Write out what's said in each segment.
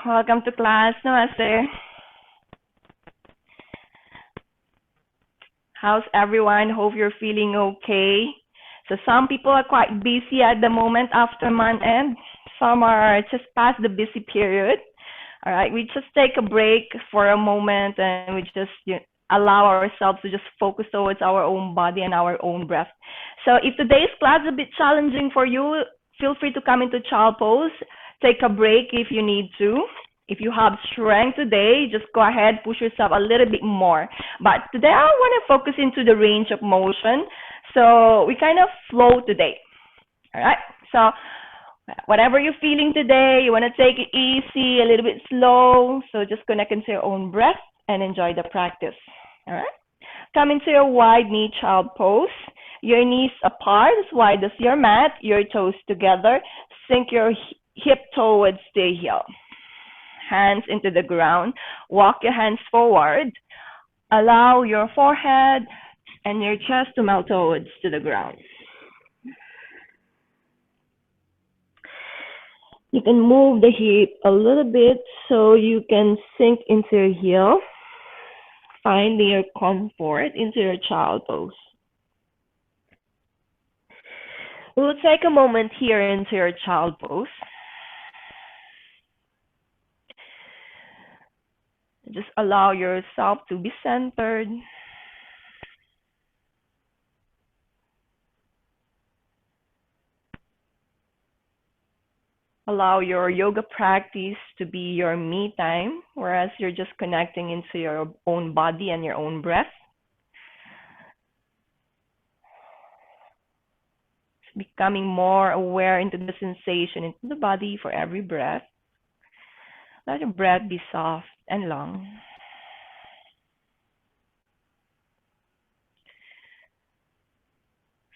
Welcome to class. Namaste. How's everyone? Hope you're feeling okay. So some people are quite busy at the moment after month end. Some are just past the busy period. All right, we just take a break for a moment and we just allow ourselves to just focus towards our own body and our own breath. So if today's class is a bit challenging for you, feel free to come into child pose. Take a break if you need to. If you have strength today, just go ahead, push yourself a little bit more. But today I want to focus into the range of motion. So we kind of flow today. All right. So whatever you're feeling today, you want to take it easy, a little bit slow. So just connect into your own breath and enjoy the practice. All right. Come into your wide knee child pose. Your knees apart, as wide as your mat, your toes together. Sink your hip towards the heel. Hands into the ground. Walk your hands forward. Allow your forehead and your chest to melt towards to the ground. You can move the hip a little bit so you can sink into your heel. Find your comfort into your child pose. We'll take a moment here into your child pose. Just allow yourself to be centered. Allow your yoga practice to be your me time, whereas you're just connecting into your own body and your own breath. Becoming more aware into the sensation into the body for every breath. Let your breath be soft and long.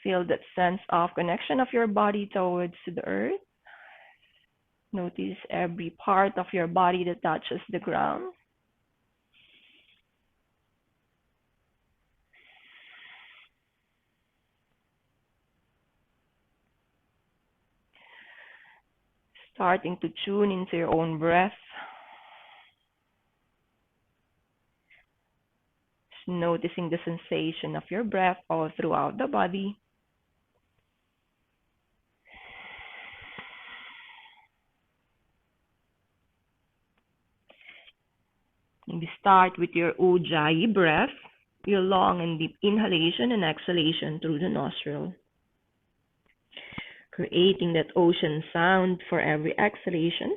Feel that sense of connection of your body towards the earth. Notice every part of your body that touches the ground. Starting to tune into your own breath. Noticing the sensation of your breath all throughout the body. Maybe start with your Ujjayi breath, your long and deep inhalation and exhalation through the nostril. Creating that ocean sound for every exhalation.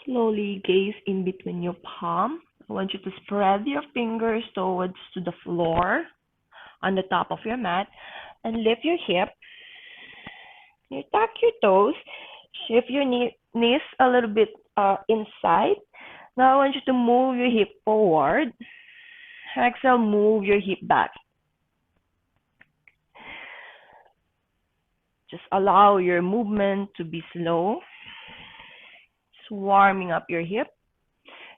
Slowly gaze in between your palm. I want you to spread your fingers towards to the floor on the top of your mat and lift your hip. You tuck your toes, shift your knees a little bit inside. Now I want you to move your hip forward. Exhale, move your hip back. Just allow your movement to be slow. Just warming up your hip.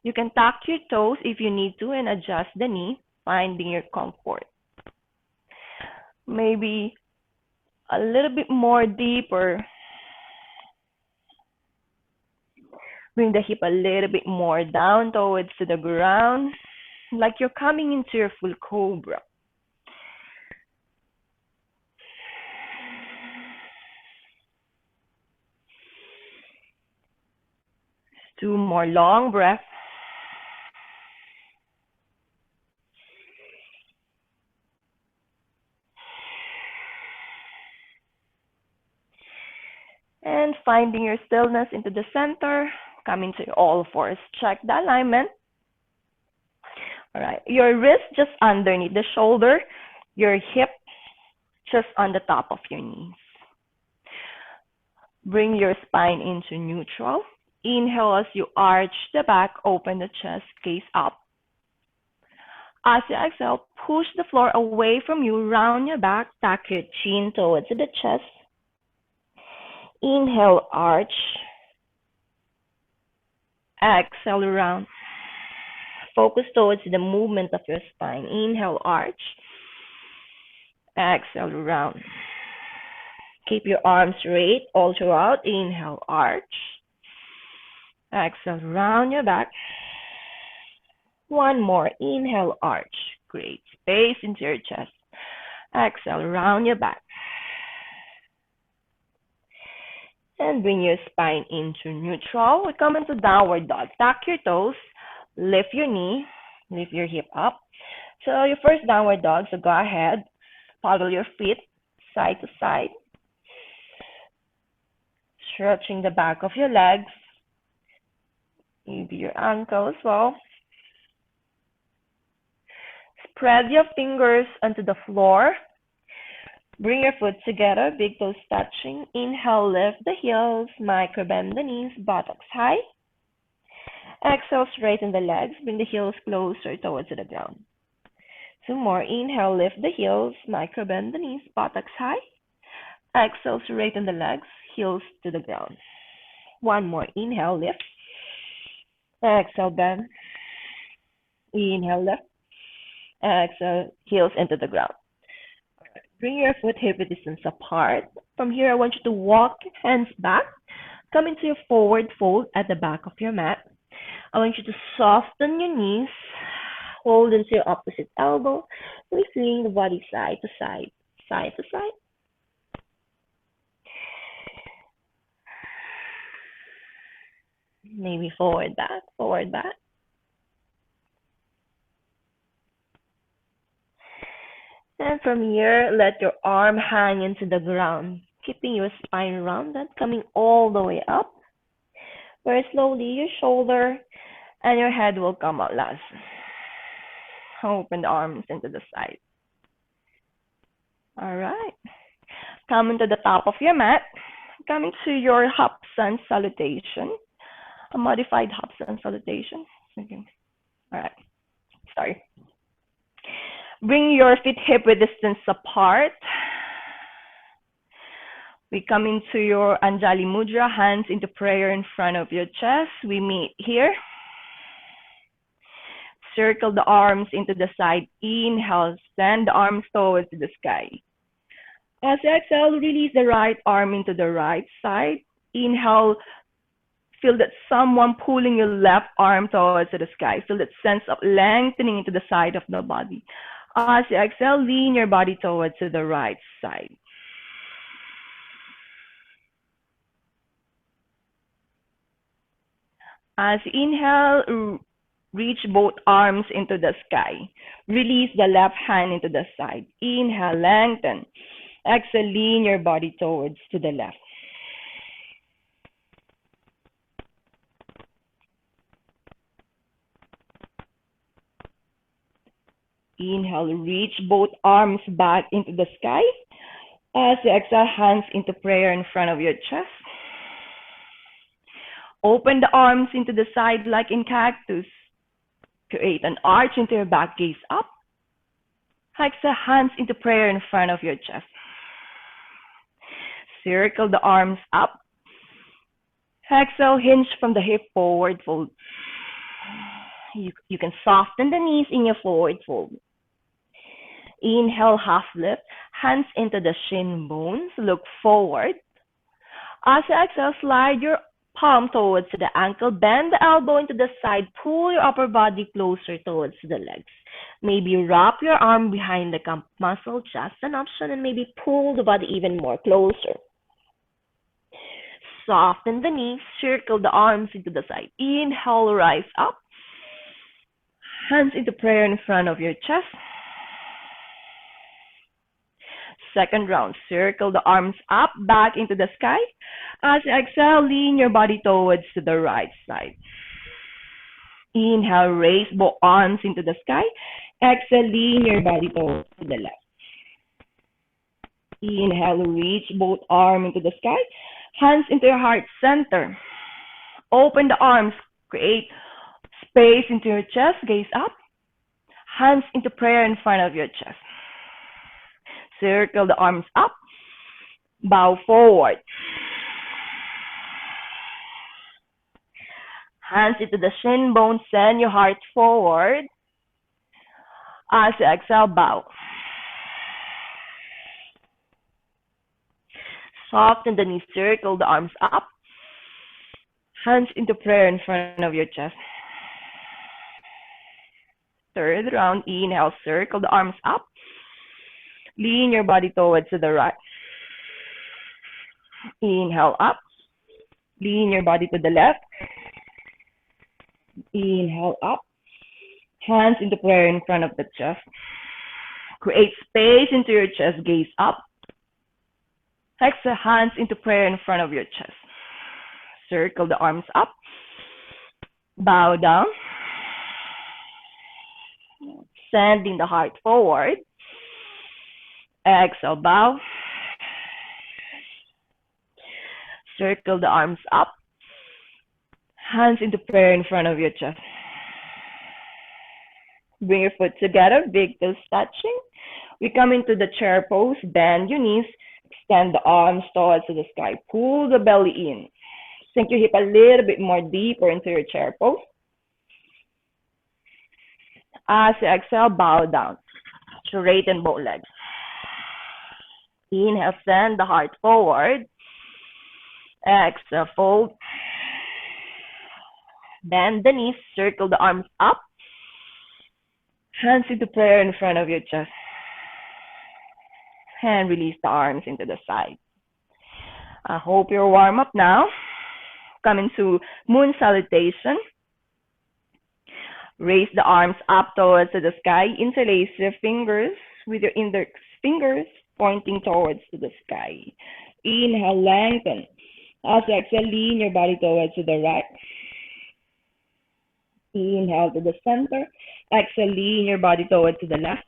You can tuck your toes if you need to and adjust the knee, finding your comfort. Maybe a little bit more deeper. Bring the hip a little bit more down towards to the ground, like you're coming into your full cobra. Two more long breaths. And finding your stillness into the center, coming to all fours. Check the alignment. All right, your wrist just underneath the shoulder, your hip just on the top of your knees. Bring your spine into neutral. Inhale as you arch the back, open the chest, gaze up. As you exhale, push the floor away from you, round your back, tuck your chin towards the chest. Inhale, arch. Exhale, round. Focus towards the movement of your spine. Inhale, arch. Exhale, round. Keep your arms straight all throughout. Inhale, arch. Exhale, round your back. One more. Inhale, arch. Great. Space into your chest. Exhale, round your back. And bring your spine into neutral. We come into downward dog. Tuck your toes. Lift your knee. Lift your hip up. So your first downward dog. So go ahead. Paddle your feet side to side. Stretching the back of your legs. Maybe your ankle as well. Spread your fingers onto the floor. Bring your foot together, big toes touching. Inhale, lift the heels, micro bend the knees, buttocks high. Exhale, straighten the legs, bring the heels closer towards the ground. Two more. Inhale, lift the heels, micro bend the knees, buttocks high. Exhale, straighten the legs, heels to the ground. One more. Inhale, lift. Exhale, bend. Inhale, lift. Exhale, heels into the ground. Bring your foot hip distance apart. From here, I want you to walk your hands back. Come into your forward fold at the back of your mat. I want you to soften your knees. Hold into your opposite elbow. Swing the body side to side, side to side. Maybe forward, back, forward, back. And from here, let your arm hang into the ground, keeping your spine rounded, coming all the way up. Very slowly, your shoulder and your head will come out last. Open the arms into the side. All right. Come into the top of your mat. Coming to your hop sun salutation. A modified hop sun salutation. Okay. All right. Sorry. Bring your feet hip width distance apart. We come into your Anjali Mudra, hands into prayer in front of your chest. We meet here. Circle the arms into the side. Inhale, send the arms towards the sky. As you exhale, release the right arm into the right side. Inhale, feel that someone pulling your left arm towards the sky. Feel that sense of lengthening into the side of the body. As you exhale, lean your body towards the right side. As you inhale, reach both arms into the sky. Release the left hand into the side. Inhale, lengthen. Exhale, lean your body towards to the left. Inhale, reach both arms back into the sky. As you exhale, hands into prayer in front of your chest. Open the arms into the side like in cactus. Create an arch into your back, gaze up. Exhale, hands into prayer in front of your chest. Circle the arms up. Exhale, hinge from the hip, forward fold. You can soften the knees in your forward fold. Inhale, half lift, hands into the shin bones, look forward. As you exhale, slide your palm towards the ankle, bend the elbow into the side, pull your upper body closer towards the legs. Maybe wrap your arm behind the calf muscle, just an option, and maybe pull the body even more closer. Soften the knees, circle the arms into the side. Inhale, rise up. Hands into prayer in front of your chest. Second round, circle the arms up, back into the sky. As you exhale, lean your body towards to the right side. Inhale, raise both arms into the sky. Exhale, lean your body towards to the left. Inhale, reach both arms into the sky. Hands into your heart center. Open the arms, create space into your chest, gaze up. Hands into prayer in front of your chest. Circle the arms up. Bow forward. Hands into the shin bones. Send your heart forward. As you exhale, bow. Soften the knees. Circle the arms up. Hands into prayer in front of your chest. Third round. Inhale. Circle the arms up. Lean your body towards the right. Inhale up. Lean your body to the left. Inhale up. Hands into prayer in front of the chest. Create space into your chest. Gaze up. Exhale, hands into prayer in front of your chest. Circle the arms up. Bow down. Sending the heart forward. Exhale, bow. Circle the arms up. Hands into prayer in front of your chest. Bring your foot together, big toes touching. We come into the chair pose. Bend your knees. Extend the arms towards the sky. Pull the belly in. Sink your hip a little bit more deeper into your chair pose. As you exhale, bow down. Straighten both legs. Inhale, send the heart forward. Exhale, fold. Bend the knees. Circle the arms up. Hands into prayer in front of your chest. And release the arms into the side. I hope you're warm up now. Come into moon salutation. Raise the arms up towards the sky. Interlace your fingers with your index fingers pointing towards the sky. Inhale, lengthen. As you exhale, lean your body towards the right. Inhale to the center. Exhale, lean your body towards the left.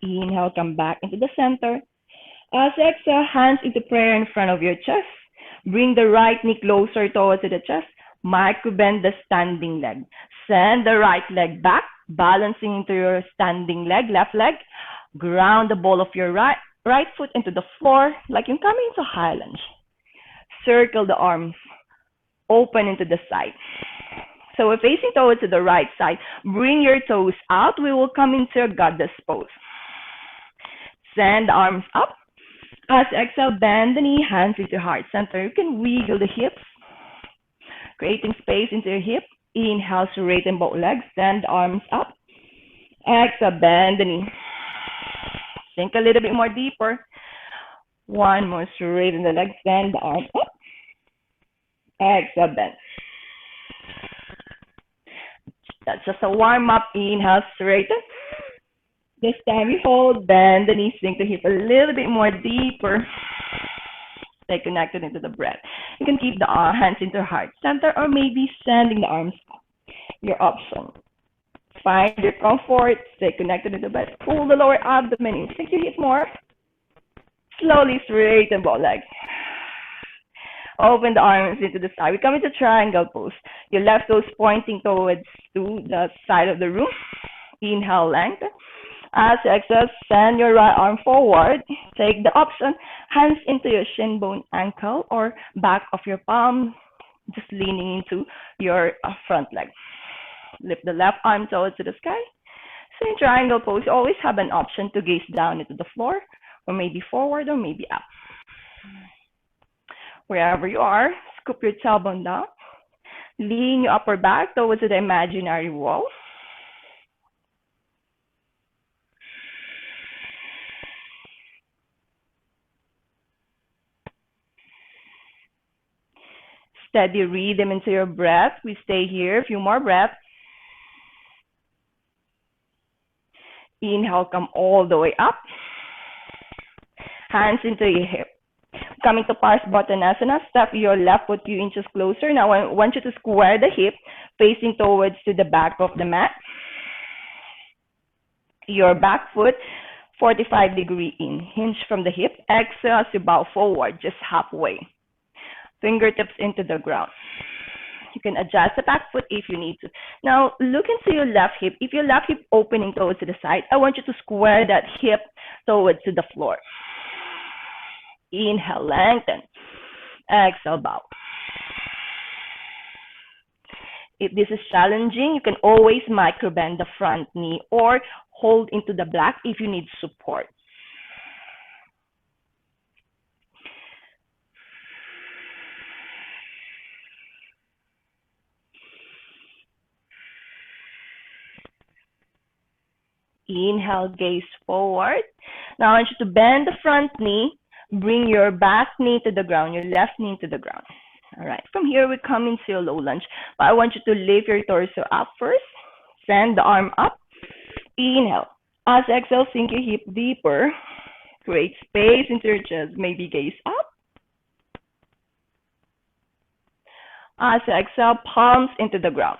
Inhale, come back into the center. As you exhale, hands into prayer in front of your chest. Bring the right knee closer towards the chest. Micro bend the standing leg. Send the right leg back, balancing into your standing leg, left leg. Ground the ball of your right foot into the floor like you're coming into high lunge. Circle the arms, open into the side. So we're facing towards the right side. Bring your toes out. We will come into a goddess pose. Send the arms up. As you exhale, bend the knee, hands into heart center. You can wiggle the hips, creating space into your hip. Inhale, straighten both legs. Send the arms up. Exhale, bend the knee. Sink a little bit more deeper. One more, straighten the legs. Send the arms up. Exhale, bend. That's just a warm up. Inhale, straighten. This time you hold, bend the knees, sink the hip a little bit more deeper. Stay connected into the breath. You can keep the hands into heart center or maybe sending the arms up. Your option. Find your comfort. Stay connected into the breath. Pull the lower abdomen in. Sink your hip more. Slowly straighten both legs. Open the arms into the side. We come into triangle pose. Your left toes pointing towards to the side of the room. Inhale, lengthen. As you exhale, send your right arm forward. Take the option, hands into your shin bone, ankle, or back of your palm, just leaning into your front leg. Lift the left arm towards the sky. So in triangle pose, you always have an option to gaze down into the floor, or maybe forward, or maybe up. Wherever you are, scoop your tailbone down. Lean your upper back towards the imaginary wall. Steady rhythm into your breath. We stay here, a few more breaths. Inhale, come all the way up. Hands into your hip. Coming to Parsvottanasana, step your left foot a few inches closer. Now I want you to square the hip, facing towards to the back of the mat. Your back foot, 45-degree in. Hinge from the hip. Exhale as you bow forward, just halfway. Fingertips into the ground. You can adjust the back foot if you need to. Now, look into your left hip. If your left hip opening towards the side, I want you to square that hip towards the floor. Inhale, lengthen. Exhale, bow. If this is challenging, you can always micro bend the front knee or hold into the black if you need support. Inhale, gaze forward. Now I want you to bend the front knee, bring your back knee to the ground, your left knee to the ground. All right, from here we come into a low lunge. But I want you to lift your torso up first. Send the arm up. Inhale. As exhale, sink your hip deeper. Create space into your chest. Maybe gaze up. As exhale, palms into the ground.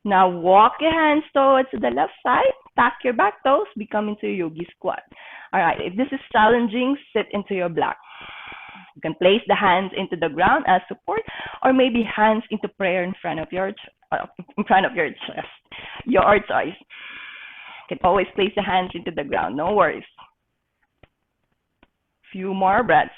Now walk your hands towards the left side. Tack your back toes. Become into yogi squat. All right, if this is challenging, sit into your black. You can place the hands into the ground as support, or maybe hands into prayer in front of your chest. Your choice. You can always place the hands into the ground. No worries. Few more breaths.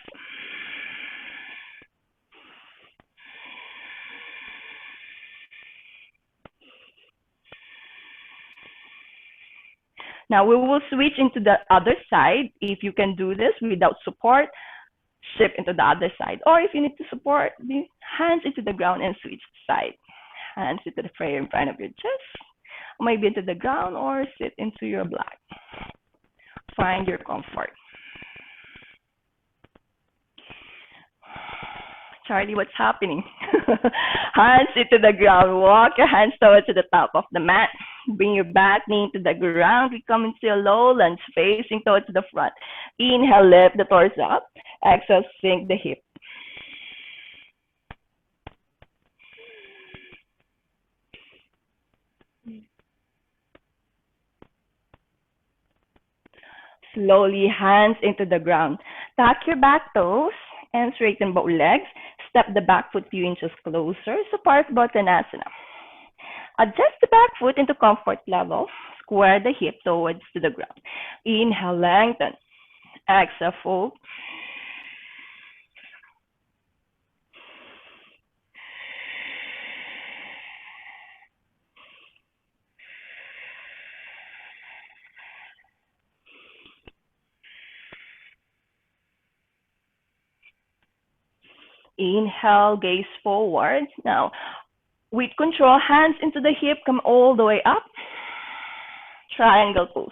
Now we will switch into the other side. If you can do this without support, shift into the other side. Or if you need to support, the hands into the ground and switch side. Hands into the prayer in front of your chest. Maybe into the ground or sit into your black. Find your comfort. Charlie, what's happening? Hands into the ground. Walk your hands towards the top of the mat. Bring your back knee to the ground. We come into a low lunge, facing towards the front. Inhale, lift the torso up. Exhale, sink the hip. Slowly, hands into the ground. Tuck your back toes and straighten both legs. Step the back foot few inches closer. So Parsvottanasana. Adjust the back foot into comfort level. Square the hip towards to the ground. Inhale, lengthen. Exhale, fold. Inhale, gaze forward. Now, with control, hands into the hip, come all the way up. Triangle pose.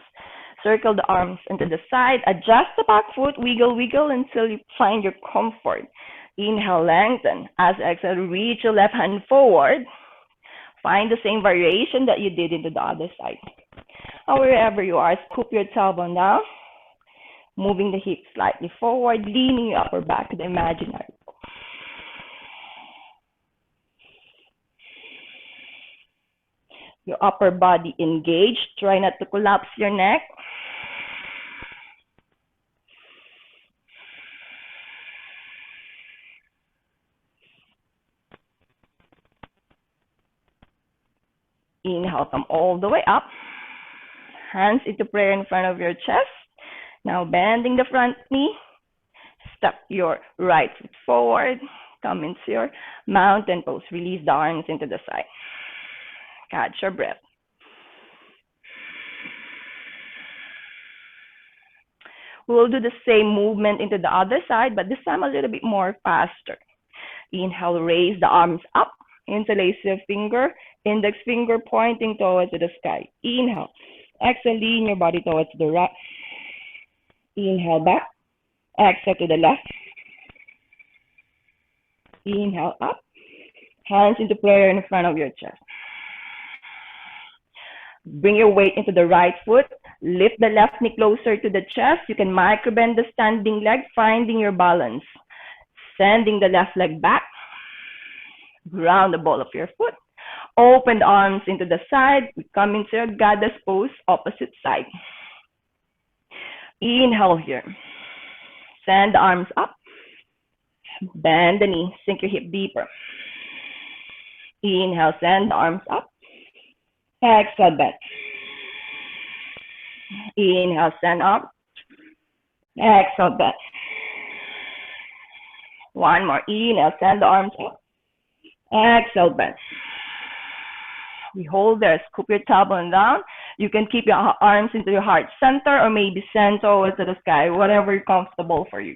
Circle the arms into the side. Adjust the back foot. Wiggle, wiggle until you find your comfort. Inhale, lengthen. As exhale, reach your left hand forward. Find the same variation that you did into the other side. Or wherever you are, scoop your tailbone down. Moving the hips slightly forward, leaning your upper back to the imaginary. Your upper body engaged. Try not to collapse your neck. Inhale, come all the way up. Hands into prayer in front of your chest. Now bending the front knee. Step your right foot forward. Come into your mountain pose. Release the arms into the side. Catch your breath. We will do the same movement into the other side, but this time a little bit more faster. Inhale, raise the arms up. Interlace your finger, index finger pointing towards the sky. Inhale. Exhale, lean your body towards the right. Inhale back. Exhale to the left. Inhale up. Hands into prayer in front of your chest. Bring your weight into the right foot. Lift the left knee closer to the chest. You can micro bend the standing leg, finding your balance. Sending the left leg back. Ground the ball of your foot. Open the arms into the side. We come into a goddess pose, opposite side. Inhale here. Send the arms up. Bend the knee, sink your hip deeper. Inhale, send the arms up. Exhale, bend. Inhale, send up. Exhale, bend. One more. Inhale, send the arms up. Exhale, bend. We hold there. Scoop your tailbone down. You can keep your arms into your heart center or maybe send towards the sky, whatever is comfortable for you.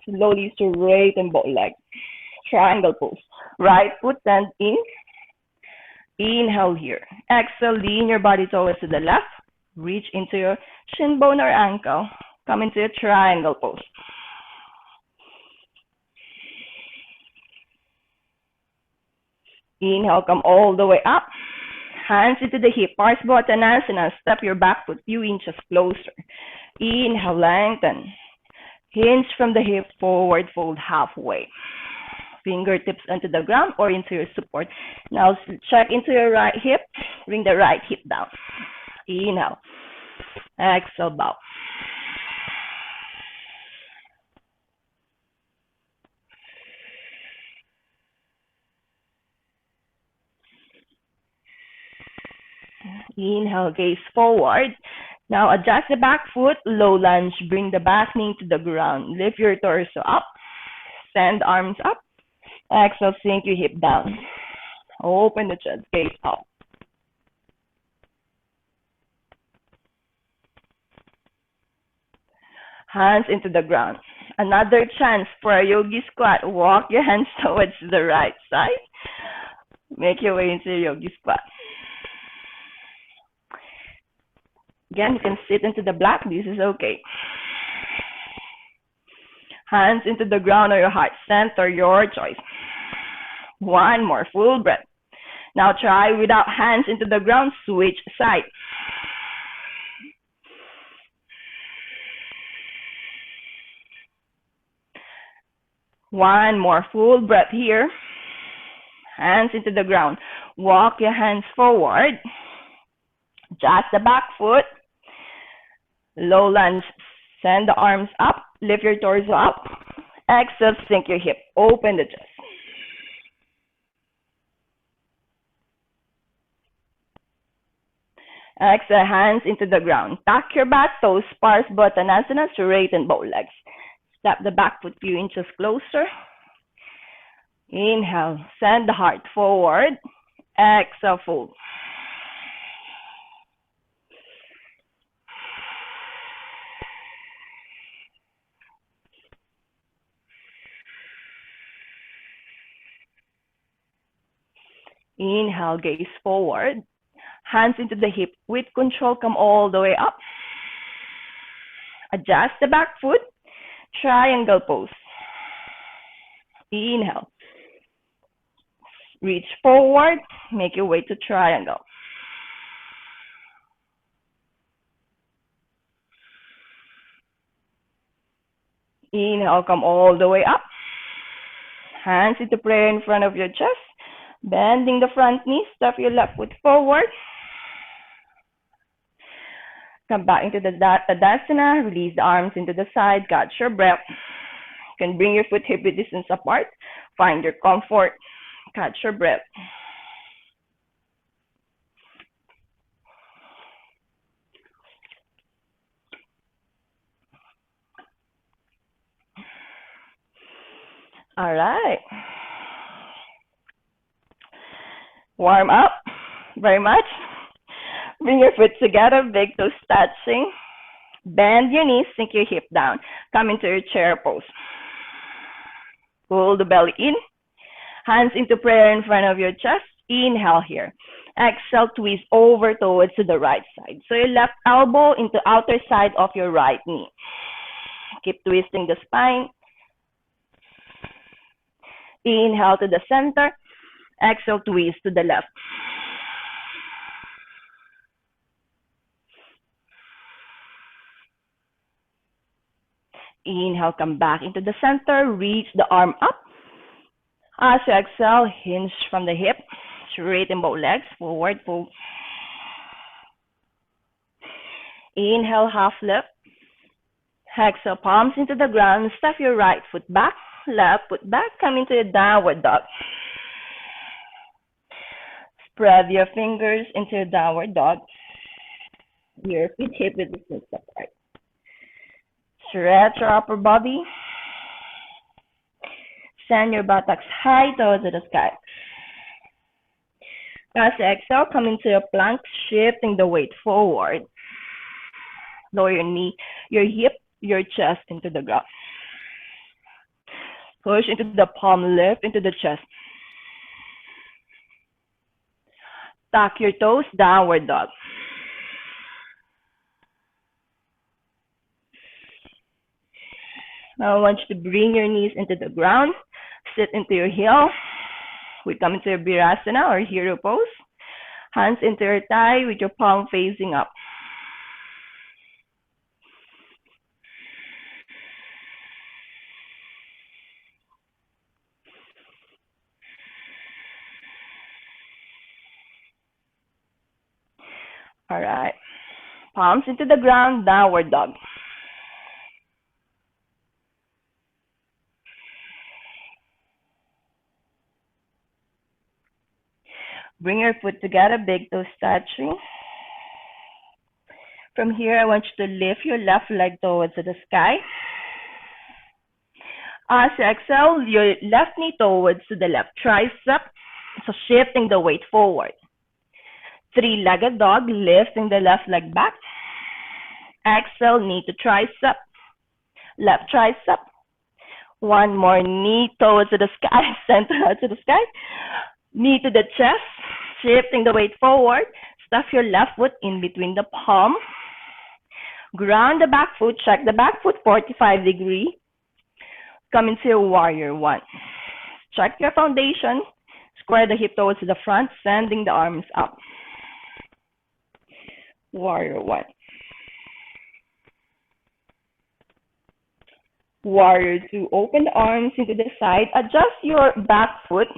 Slowly straighten both legs. Triangle pose. Right foot send in. Inhale here. Exhale, lean your body towards to the left. Reach into your shin bone or ankle. Come into a triangle pose. Inhale, come all the way up. Hands into the hip. Parsvottanasana. Step your back foot few inches closer. Inhale, lengthen. Hinge from the hip, forward fold halfway. Fingertips onto the ground or into your support. Now check into your right hip. Bring the right hip down. Inhale. Exhale, bow. Inhale, gaze forward. Now adjust the back foot, low lunge. Bring the back knee to the ground. Lift your torso up. Send arms up. Exhale, sink your hip down. Open the chest, gaze up. Hands into the ground. Another chance for a yogi squat. Walk your hands towards the right side. Make your way into your yogi squat. Again, you can sit into the black. This is okay. Hands into the ground or your heart center, your choice. One more, full breath. Now try without hands into the ground, switch side. One more, full breath here. Hands into the ground. Walk your hands forward. Adjust the back foot. Low lunge. Send the arms up. Lift your torso up. Exhale, sink your hip. Open the chest. Exhale, hands into the ground. Tuck your back toes, Parsvottanasana, straighten both legs. Step the back foot few inches closer. Inhale, send the heart forward. Exhale, fold. Inhale, gaze forward. Hands into the hip. With control, come all the way up. Adjust the back foot. Triangle pose. Inhale. Reach forward. Make your way to triangle. Inhale, come all the way up. Hands into prayer in front of your chest. Bending the front knee. Step your left foot forward. Come back into the Tadasana. Release the arms into the side. Catch your breath. You can bring your foot hip width distance apart. Find your comfort. Catch your breath. All right. Warm up very much. Bring your foot together, big toes touching. Bend your knees, sink your hip down. Come into your chair pose. Pull the belly in. Hands into prayer in front of your chest. Inhale here. Exhale, twist over towards the right side. So your left elbow into outer side of your right knee. Keep twisting the spine. Inhale to the center. Exhale, twist to the left. Inhale, come back into the center. Reach the arm up. As you exhale, hinge from the hip. Straighten both legs. Forward fold. Inhale, half lift. Exhale, palms into the ground. Step your right foot back, left foot back. Come into a downward dog. Spread your fingers into a downward dog. Your feet hip width distance apart. Stretch your upper body. Send your buttocks high towards the sky. As you exhale, come into a plank, shifting the weight forward. Lower your knee, your hip, your chest into the ground. Push into the palm, lift into the chest. Tuck your toes, downward dog. Now I want you to bring your knees into the ground. Sit into your heel. We come into your Virasana or hero pose. Hands into your thigh with your palm facing up. All right. Palms into the ground, downward dog. Bring your foot together, big toe touching. From here, I want you to lift your left leg towards the sky. As you exhale, your left knee towards the left tricep. So shifting the weight forward. Three-legged dog, lifting the left leg back. Exhale, knee to tricep. Left tricep. One more, knee towards the sky, center to the sky. Knee to the chest, shifting the weight forward. Stuff your left foot in between the palm. Ground the back foot, check the back foot, 45 degree. Come into your warrior one. Check your foundation. Square the hip towards the front, sending the arms up. Warrior one. Warrior two, open the arms into the side. Adjust your back foot.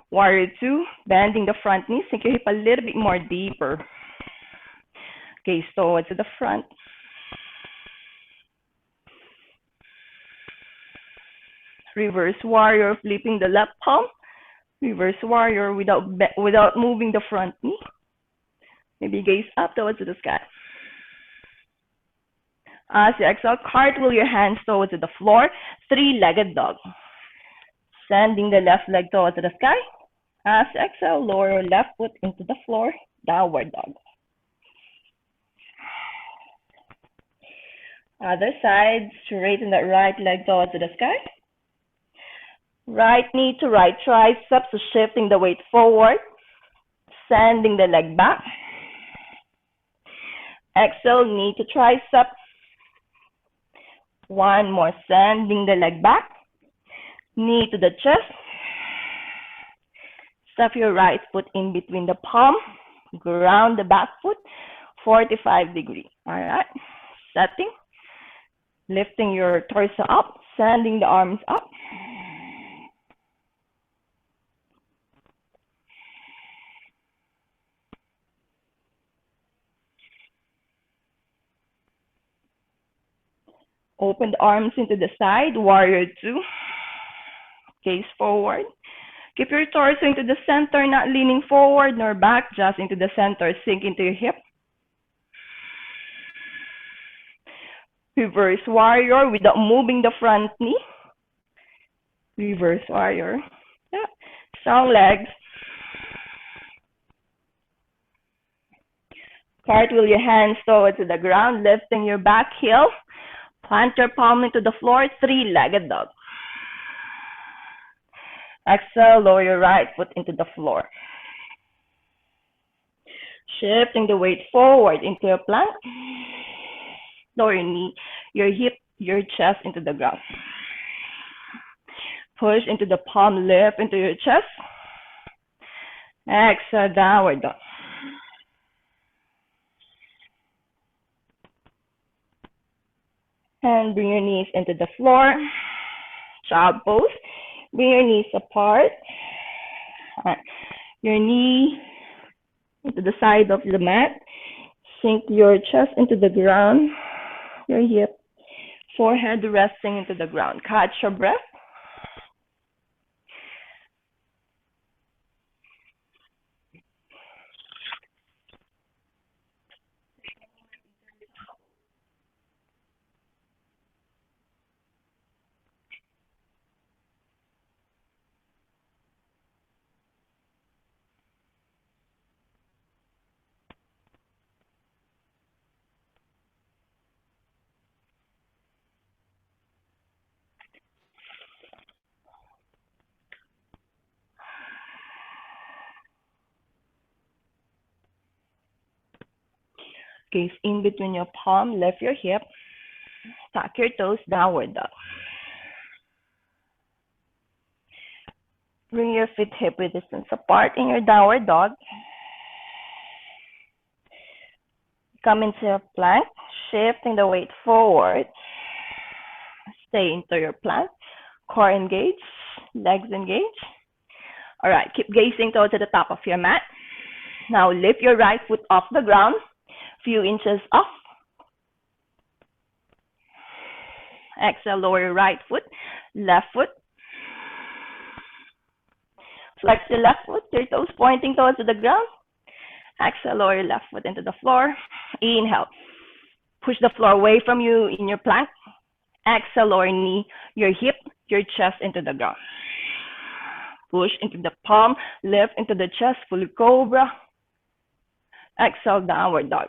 Warrior two, bending the front knee. Sink your hip a little bit more deeper. Gaze towards the front. Reverse warrior, flipping the left palm. Reverse warrior without moving the front knee. Maybe gaze up towards the sky. As you exhale, cartwheel your hands towards the floor. Three-legged dog. Sending the left leg towards the sky. As you exhale, lower your left foot into the floor. Downward dog. Other side, straighten that right leg towards the sky. Right knee to right tricep, so shifting the weight forward. Sending the leg back. Exhale, knee to tricep. One more, sending the leg back. Knee to the chest. Stuff your right foot in between the palm. Ground the back foot, 45 degree. All right, setting. Lifting your torso up, sending the arms up. Open the arms into the side, warrior two. Gaze forward. Keep your torso into the center, not leaning forward nor back, just into the center. Sink into your hip. Reverse warrior without moving the front knee. Reverse warrior. Yeah. Strong legs. Cartwheel your hands towards the ground, lifting your back heel. Plant your palm into the floor, three-legged dog. Exhale, lower your right foot into the floor. Shifting the weight forward into a plank. Lower your knee, your hip, your chest into the ground. Push into the palm, lift into your chest. Exhale, downward dog. And bring your knees into the floor. Child pose. Bring your knees apart. Your knee into the side of the mat. Sink your chest into the ground, your hip, forehead resting into the ground. Catch your breath. Gaze in between your palm, lift your hip, tuck your toes, downward dog. Bring your feet hip width distance apart in your downward dog. Come into a plank, shifting the weight forward. Stay into your plank. Core engage, legs engage. All right, keep gazing towards the top of your mat. Now lift your right foot off the ground, few inches off. Exhale, lower your right foot, left foot. Flex your left foot, your toes pointing towards the ground. Exhale, lower your left foot into the floor. Inhale. Push the floor away from you in your plank. Exhale, lower knee, your hip, your chest into the ground. Push into the palm, lift into the chest, full cobra. Exhale, downward dog.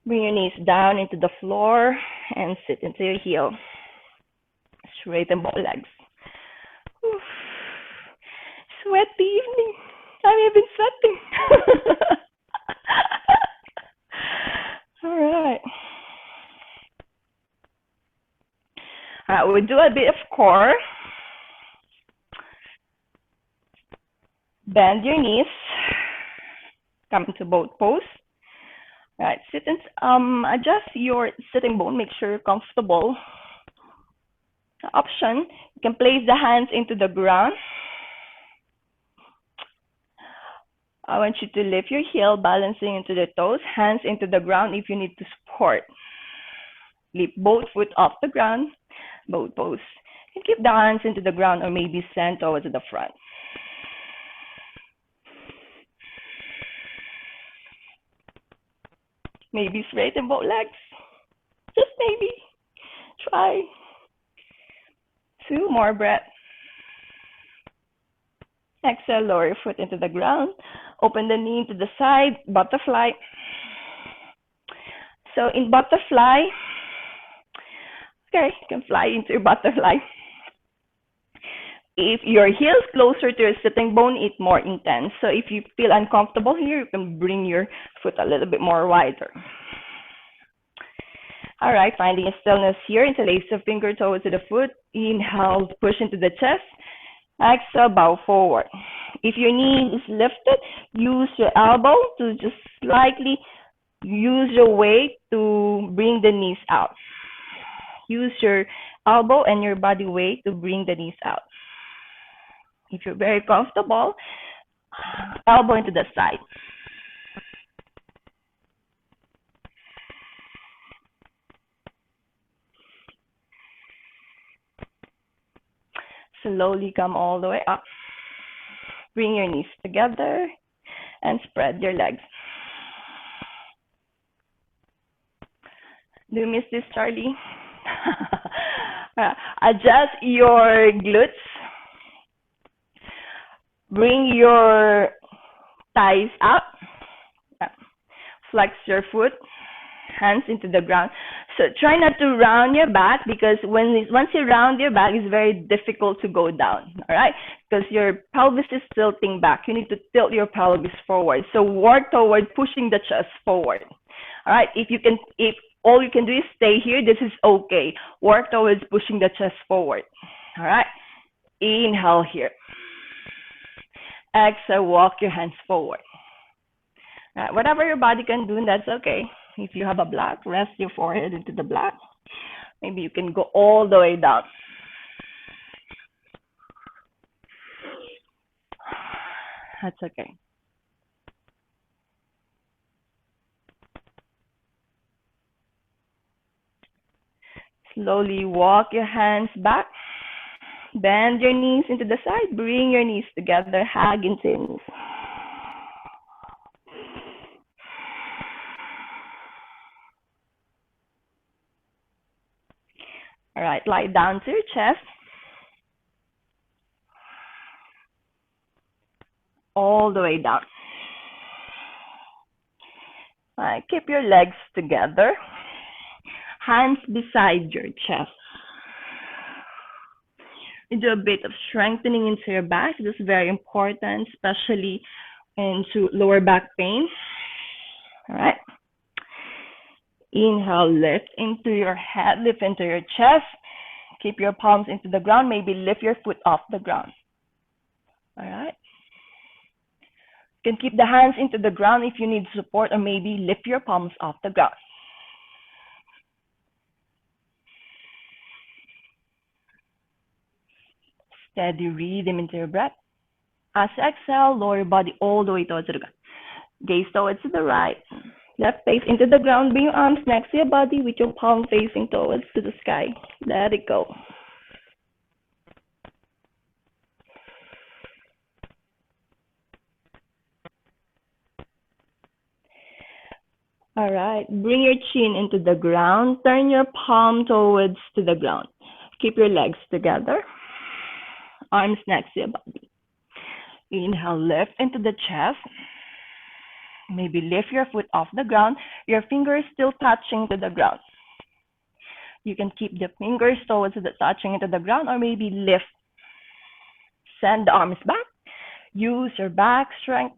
Bring your knees down into the floor and sit into your heel. Straighten both legs. Oof. Sweaty evening. I have been sweating. All right. We'll do a bit of core. Bend your knees. Come to both pose. All right, sit and adjust your sitting bone. Make sure you're comfortable. Option, you can place the hands into the ground. I want you to lift your heel, balancing into the toes, hands into the ground if you need to support. Lift both foot off the ground, both pose. And keep the hands into the ground or maybe send towards the front. Maybe straighten both legs. Just maybe. Try. 2 more breaths. Exhale, lower your foot into the ground. Open the knee to the side, butterfly. So in butterfly, okay, you can fly into your butterfly. If your heel is closer to your sitting bone, it's more intense. So if you feel uncomfortable here, you can bring your foot a little bit more wider. All right, finding a stillness here. Interlace your finger toes to the foot. Inhale, push into the chest. Exhale, bow forward. If your knee is lifted, use your elbow to just slightly use your weight to bring the knees out. Use your elbow and your body weight to bring the knees out. If you're very comfortable, elbow into the side. Slowly come all the way up. Bring your knees together and spread your legs. Do you miss this, Charlie? Adjust your glutes. Bring your thighs up. Flex your foot. Hands into the ground. So try not to round your back, because once you round your back, it's very difficult to go down, all right? Because your pelvis is tilting back. You need to tilt your pelvis forward. So work toward pushing the chest forward, all right? If all you can do is stay here, this is okay. Work towards pushing the chest forward, all right? Inhale here. Exhale, walk your hands forward. All right, whatever your body can do, that's okay. If you have a block, rest your forehead into the block. Maybe you can go all the way down. That's okay. Slowly walk your hands back. Bend your knees into the side. Bring your knees together. Hug into your knees. All right, lie down to your chest. All the way down. All right, keep your legs together. Hands beside your chest. You do a bit of strengthening into your back. This is very important, especially into lower back pain. All right. Inhale, lift into your head, lift into your chest. Keep your palms into the ground. Maybe lift your foot off the ground. All right. You can keep the hands into the ground if you need support, or maybe lift your palms off the ground. Steady rhythm into your breath. As you exhale, lower your body all the way towards the ground. Gaze towards the right. Left face into the ground. Bring your arms next to your body with your palm facing towards to the sky. Let it go. All right. Bring your chin into the ground. Turn your palm towards to the ground. Keep your legs together. Arms next to your body. Inhale, lift into the chest. Maybe lift your foot off the ground. Your fingers still touching to the ground. You can keep the fingers towards the touching into the ground, or maybe lift. Send the arms back. Use your back strength.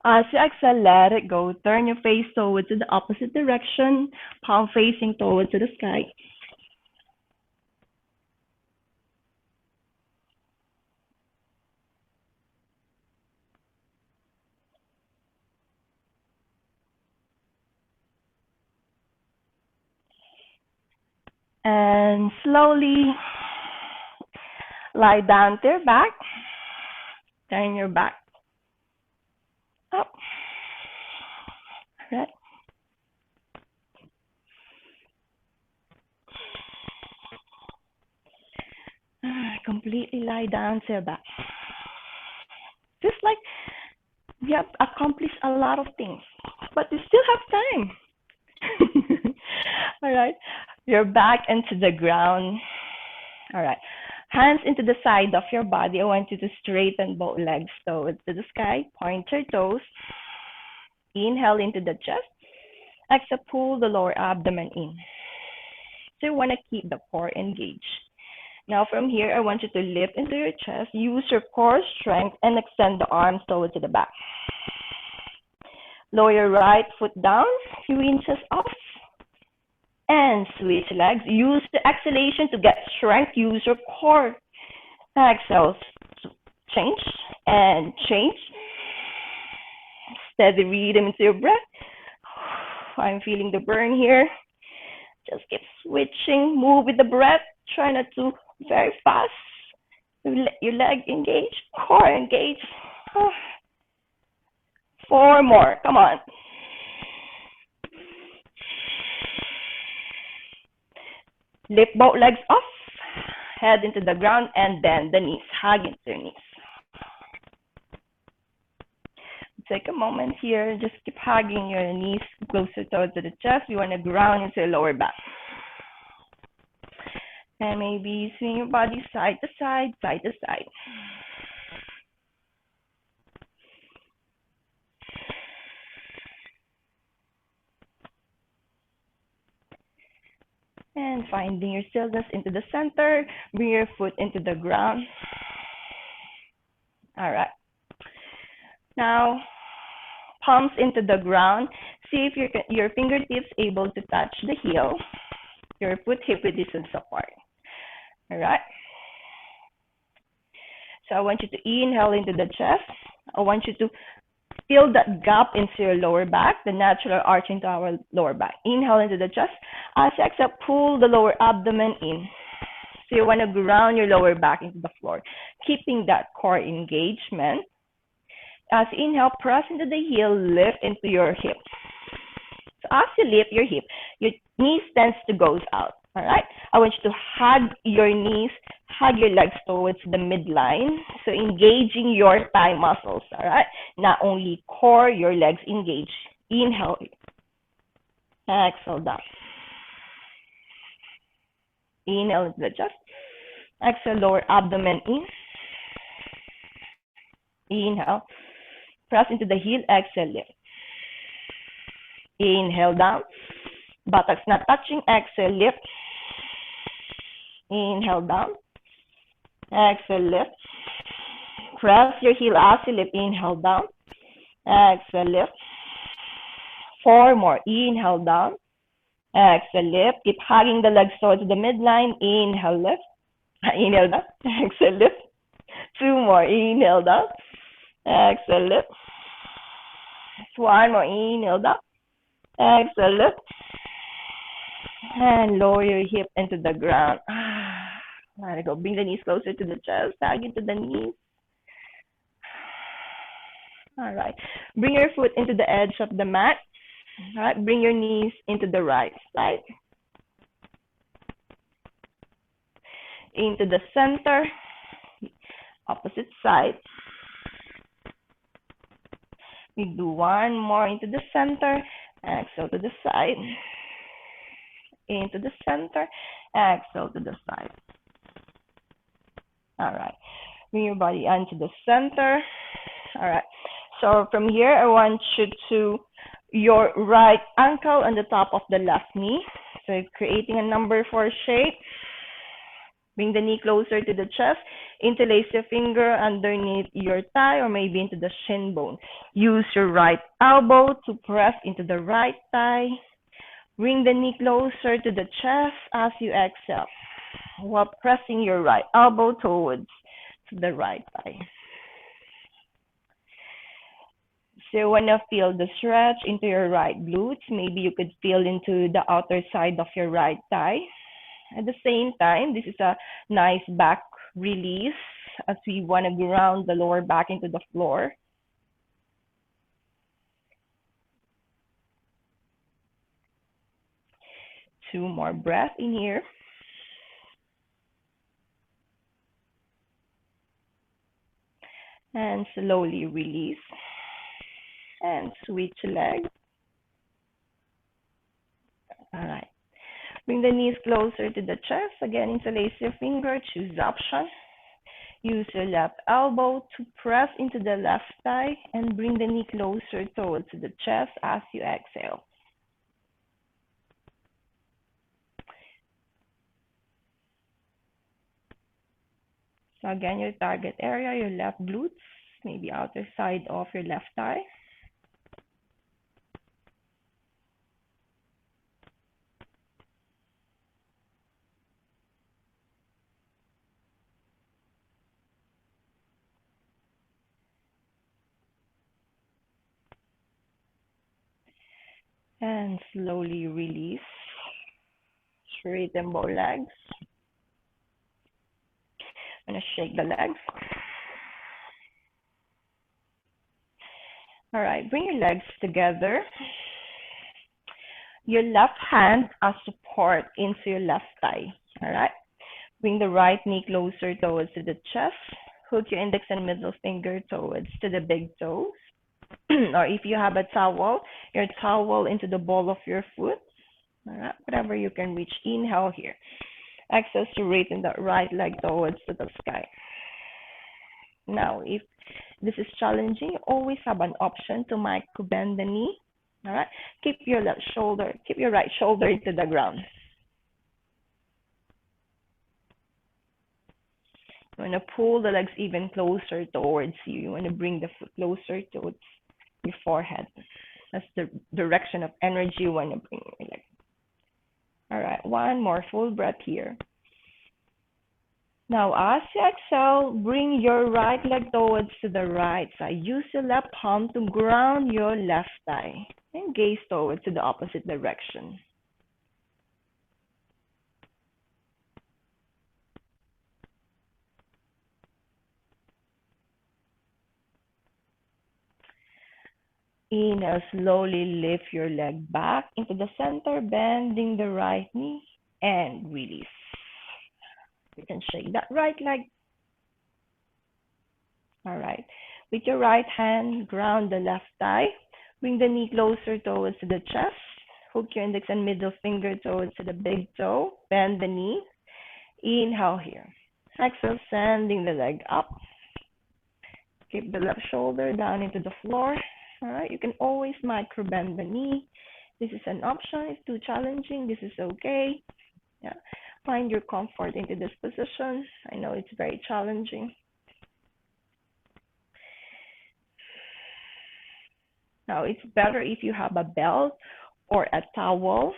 As you exhale, let it go. Turn your face towards the opposite direction, palm facing towards the sky. And slowly lie down to your back. Turn your back up. All right. Completely lie down to your back. Just like you have accomplished a lot of things, but you still have time. All right. Your back into the ground. All right. Hands into the side of your body. I want you to straighten both legs towards the sky. Point your toes. Inhale into the chest. Exhale, pull the lower abdomen in. So you want to keep the core engaged. Now from here, I want you to lift into your chest. Use your core strength and extend the arms towards the back. Lower your right foot down, few inches off. And switch legs. Use the exhalation to get strength. Use your core. Exhale. Change and change. Steady rhythm into your breath. I'm feeling the burn here. Just keep switching. Move with the breath. Try not to very fast. Your leg engaged. Core engaged. 4 more. Come on. Lift both legs off, head into the ground, and bend the knees. Hug into your knees. Take a moment here. Just keep hugging your knees closer towards the chest. You want to ground into your lower back. And maybe swing your body side to side, side to side. And finding your stillness into the center. Bring your foot into the ground. All right. Now, palms into the ground. See if your fingertips able to touch the heel. Your foot hip width distance apart. All right. So I want you to inhale into the chest. I want you to Feel that gap into your lower back, the natural arch into our lower back. Inhale into the chest. As you exhale, pull the lower abdomen in. So you want to ground your lower back into the floor, keeping that core engagement. As you inhale, press into the heel, lift into your hip. So as you lift your hip, your knees tends to goes out. All right. I want you to hug your knees, hug your legs towards the midline. So engaging your thigh muscles. All right. Not only core, your legs engage. Inhale. Exhale down. Inhale into the chest. Exhale, lower abdomen in. Inhale. Press into the heel. Exhale, lift. Inhale down. Buttocks not touching. Exhale, lift. Inhale down. Exhale, lift. Press your heel as you lift. Inhale down. Exhale, lift. 4 more. Inhale down. Exhale, lift. Keep hugging the legs towards the midline. Inhale, lift. Inhale down. Exhale, lift. 2 more. Inhale down. Exhale, lift. 1 more. Inhale down. Exhale, lift. And lower your hip into the ground. Let it go. Bring the knees closer to the chest. Tag into the knees. All right. Bring your foot into the edge of the mat. All right. Bring your knees into the right side. Into the center. Opposite side. We do 1 more into the center. Exhale to the side. Into the center. Exhale to the side. All right. Bring your body onto the center. All right. So from here, I want you to your right ankle on the top of the left knee. So creating a number 4 shape. Bring the knee closer to the chest. Interlace your finger underneath your thigh or maybe into the shin bone. Use your right elbow to press into the right thigh. Bring the knee closer to the chest as you exhale, while pressing your right elbow towards the right thigh. So you want to feel the stretch into your right glutes. Maybe you could feel into the outer side of your right thigh. At the same time, this is a nice back release as we want to ground the lower back into the floor. Two more breaths in here. And slowly release. And switch legs. All right. Bring the knees closer to the chest. Again, interlace your finger. Choose option. Use your left elbow to press into the left thigh and bring the knee closer towards the chest as you exhale. So again, your target area, your left glutes, maybe outer side of your left thigh. And slowly release. Straighten both legs. I'm going to shake the legs. All right, bring your legs together. Your left hand as support into your left thigh. All right. Bring the right knee closer towards the chest. Hook your index and middle finger towards to the big toes. Or if you have a towel, your towel into the ball of your foot. All right, whatever you can reach. Inhale here. Exhale, straighten that right leg towards to the sky. Now, if this is challenging, you always have an option to micro bend the knee. All right, keep your right shoulder to the ground. You want to pull the legs even closer towards you. You want to bring the foot closer towards your forehead. That's the direction of energy you want to bring your leg. All right, one more full breath here. Now, as you exhale, bring your right leg towards to the right side. Use your left palm to ground your left thigh and gaze towards to the opposite direction. Inhale, slowly lift your leg back into the center, bending the right knee and release. You can shake that right leg. All right. With your right hand, ground the left thigh. Bring the knee closer towards the chest. Hook your index and middle finger towards the big toe. Bend the knee. Inhale here. Exhale, sending the leg up. Keep the left shoulder down into the floor. All right. You can always micro bend the knee. This is an option. If too challenging, this is okay. Yeah. Find your comfort into this position. I know it's very challenging. Now, it's better if you have a belt or a towel.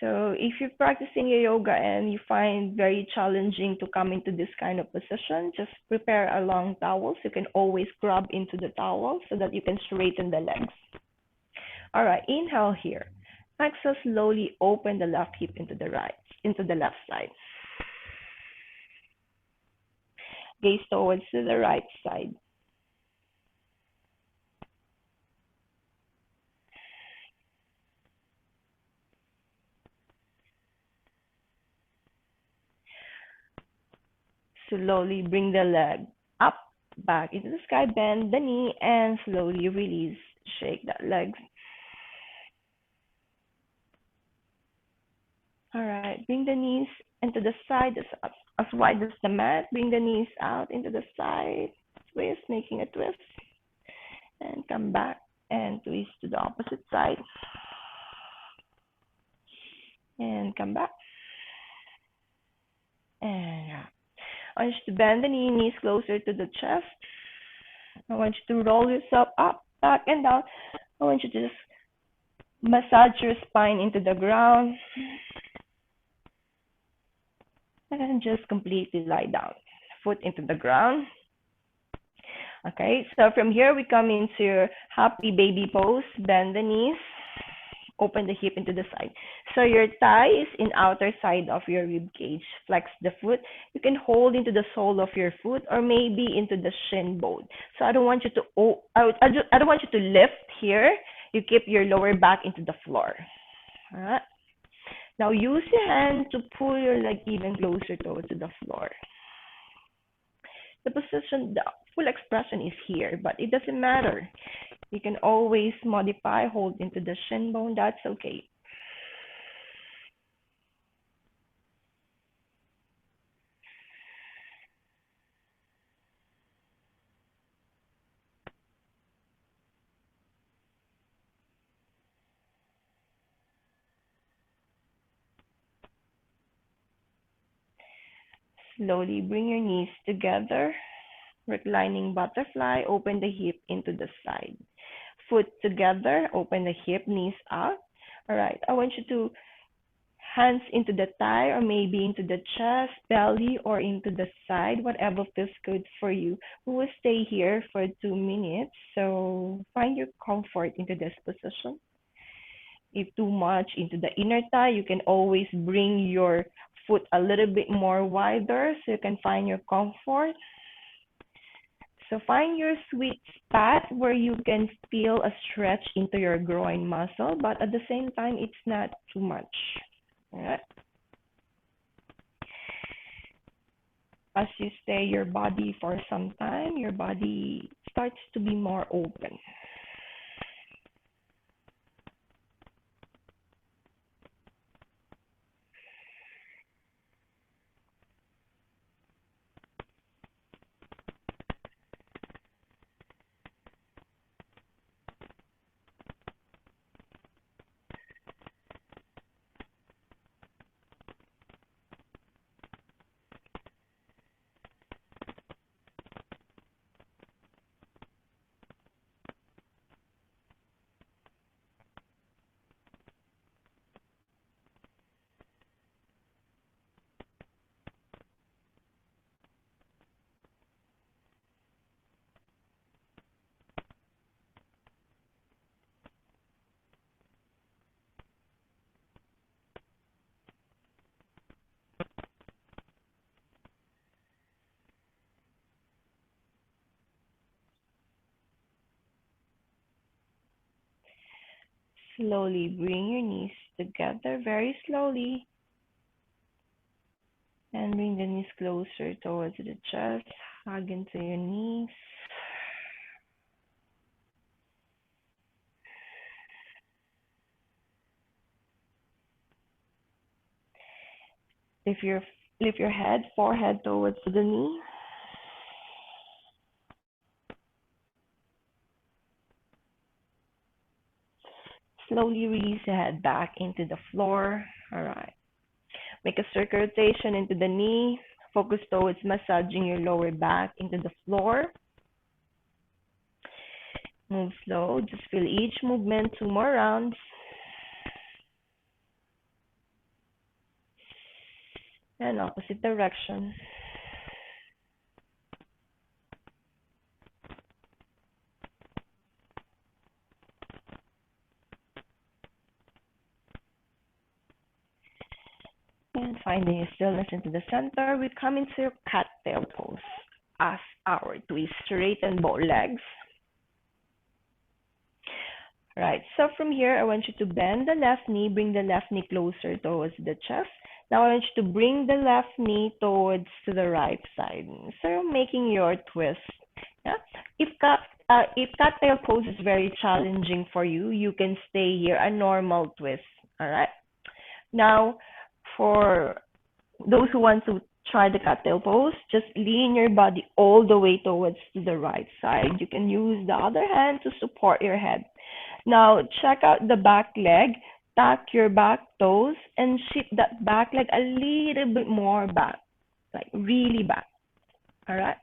So if you're practicing your yoga and you find very challenging to come into this kind of position, just prepare a long towel so you can always grab into the towel so that you can straighten the legs. All right, inhale here. Exhale, slowly open the left hip into the left side. Gaze towards to the right side. Slowly bring the leg up, back into the sky, bend the knee, and slowly release. Shake that leg. All right, bring the knees into the side as wide as the mat. Bring the knees out into the side, twist, making a twist, and come back and twist to the opposite side. And come back. And out. I want you to bend the knees closer to the chest. I want you to roll yourself up, back, and down. I want you to just massage your spine into the ground. And then just completely lie down. Foot into the ground. Okay, so from here we come into happy baby pose. Bend the knees. Open the hip into the side. So your thigh is in outer side of your rib cage. Flex the foot. You can hold into the sole of your foot or maybe into the shin bone. So I don't want you to I don't want you to lift here. You keep your lower back into the floor. All right. Now use your hand to pull your leg even closer towards the floor. The position, the full expression is here, but it doesn't matter. You can always modify, hold into the shin bone, that's okay. Slowly bring your knees together, reclining butterfly, open the hip into the side. Foot together, open the hip, knees out. All right, I want you to hands into the thigh or maybe into the chest, belly, or into the side, whatever feels good for you. We will stay here for 2 minutes, so find your comfort into this position. If too much into the inner thigh, you can always bring your foot a little bit more wider so you can find your comfort. So find your sweet spot where you can feel a stretch into your groin muscle, but at the same time, it's not too much. All right. As you stay your body for some time, your body starts to be more open. Slowly bring your knees together, very slowly. And bring the knees closer towards the chest. Hug into your knees. Lift your head, forehead towards the knee. Slowly release the head back into the floor. All right. Make a circle rotation into the knee. Focus towards massaging your lower back into the floor. Move slow. Just feel each movement, 2 more rounds. And opposite direction. And finding your stillness into the center, we come into your cat tail pose as our twist. Straighten both legs. Right, so from here, I want you to bend the left knee, bring the left knee closer towards the chest. Now I want you to bring the left knee towards to the right side. So making your twist. Yeah? If cattail pose is very challenging for you, you can stay here, a normal twist. All right. Now, for those who want to try the cattail pose, just lean your body all the way towards to the right side. You can use the other hand to support your head. Now, check out the back leg. Tuck your back toes and shift that back leg a little bit more back, like really back. All right?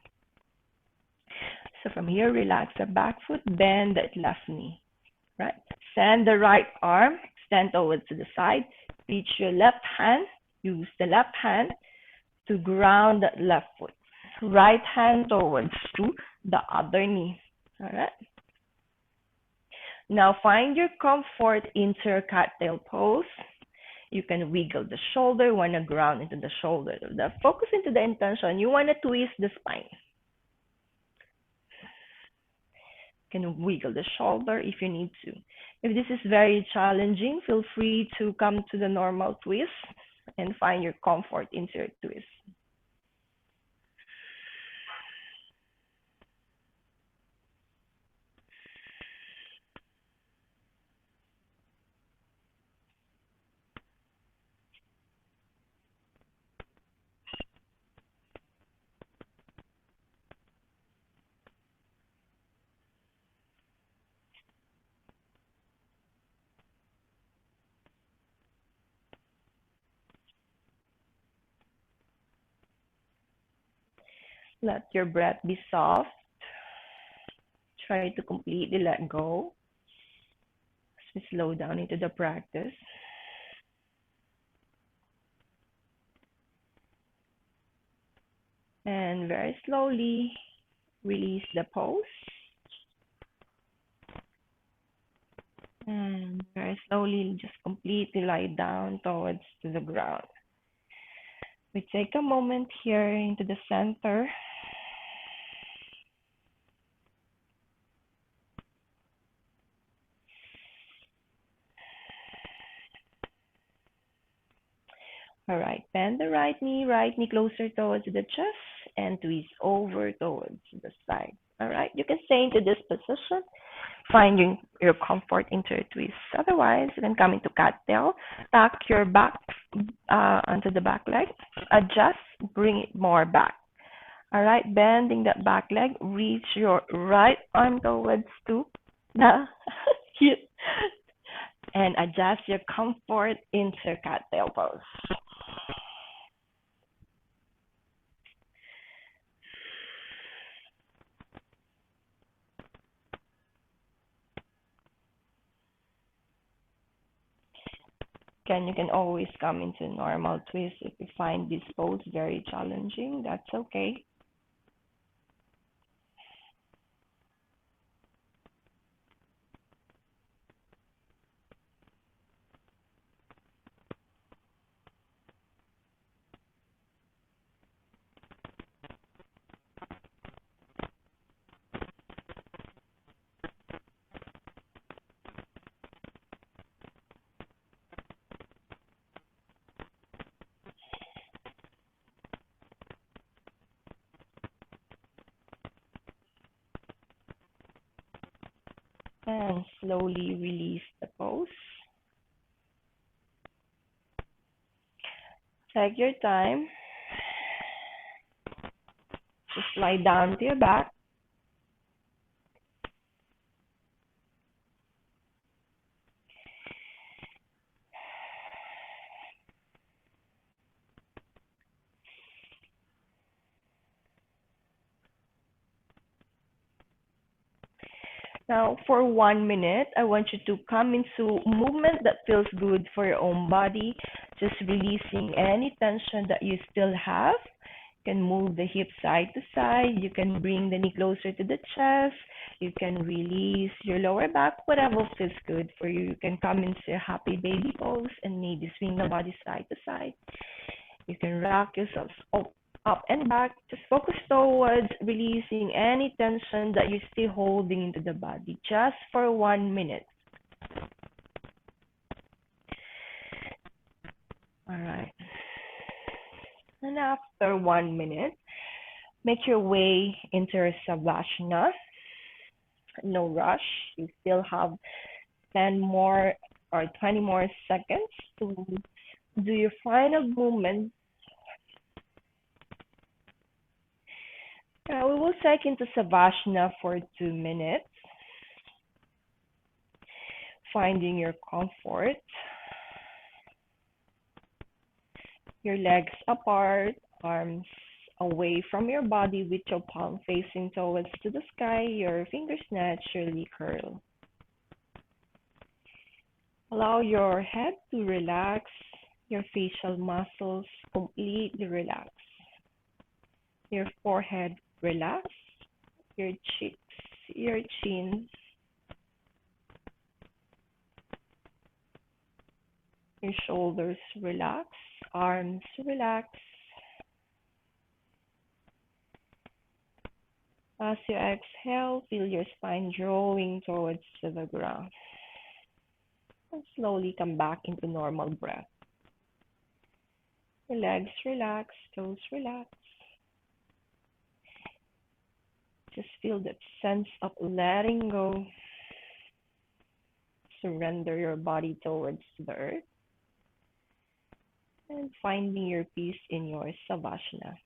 So from here, relax the back foot, bend that left knee. Right? Send the right arm, extend towards the side. Reach your left hand. Use the left hand to ground that left foot. Right hand towards to the other knee. All right? Now find your comfort into your cattail pose. You can wiggle the shoulder, want to ground into the shoulder. Focus into the intention. You want to twist the spine. You can wiggle the shoulder if you need to. If this is very challenging, feel free to come to the normal twist and find your comfort into your twist. Let your breath be soft. Try to completely let go as we slow down into the practice. And very slowly release the pose. And very slowly just completely lie down towards to the ground. We take a moment here into the center. All right, bend the right knee closer towards the chest and twist over towards the side. All right, you can stay into this position, finding your comfort into your twist. Otherwise, you can come into cattail, tuck your back onto the back leg, adjust, bring it more back. All right, bending that back leg, reach your right arm towards to the hip and adjust your comfort into cattail pose. Again, you can always come into normal twist if you find this pose very challenging. That's okay. And slowly release the pose. Take your time. Just lie down to your back. Now, for 1 minute, I want you to come into movement that feels good for your own body, just releasing any tension that you still have. You can move the hips side to side. You can bring the knee closer to the chest. You can release your lower back, whatever feels good for you. You can come into a happy baby pose and maybe swing the body side to side. You can rock yourself up and back. Just focus towards releasing any tension that you're still holding into the body just for 1 minute. All right. And after 1 minute, make your way into your Savasana. No rush. You still have 10 more or 20 more seconds to do your final movement. Now we will take into Savasana for 2 minutes, finding your comfort. Your legs apart, arms away from your body with your palm facing towards to the sky. Your fingers naturally curl. Allow your head to relax, your facial muscles completely relax. Your forehead relax, your cheeks, your chin, your shoulders relax, arms relax. As you exhale, feel your spine drawing towards the ground. And slowly come back into normal breath. Your legs relax, toes relax. Just feel that sense of letting go. Surrender your body towards the earth. And finding your peace in your Savasana.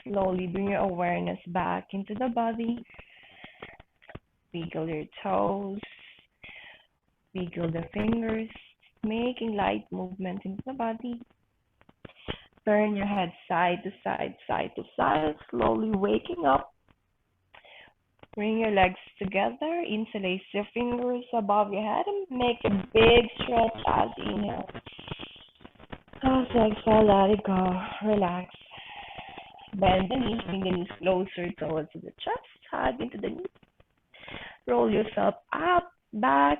Slowly bring your awareness back into the body. Wiggle your toes. Wiggle the fingers, making light movement into the body. Turn your head side to side, side to side, slowly waking up. Bring your legs together, interlace your fingers above your head and make a big stretch as you inhale. As you exhale, let it go, relax. Bend the knees, bring the knees closer towards the chest, hug into the knees. Roll yourself up, back,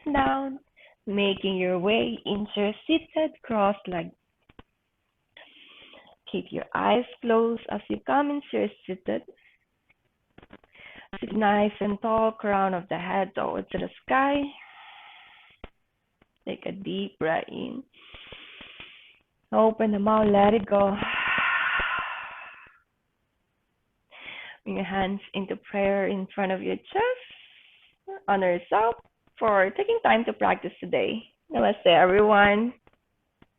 and down, making your way into your seated cross-legged. Keep your eyes closed as you come into your seated. Sit nice and tall, crown of the head towards the sky. Take a deep breath in. Open the mouth, let it go. Bring your hands into prayer in front of your chest. Honor yourself for taking time to practice today. Namaste, everyone.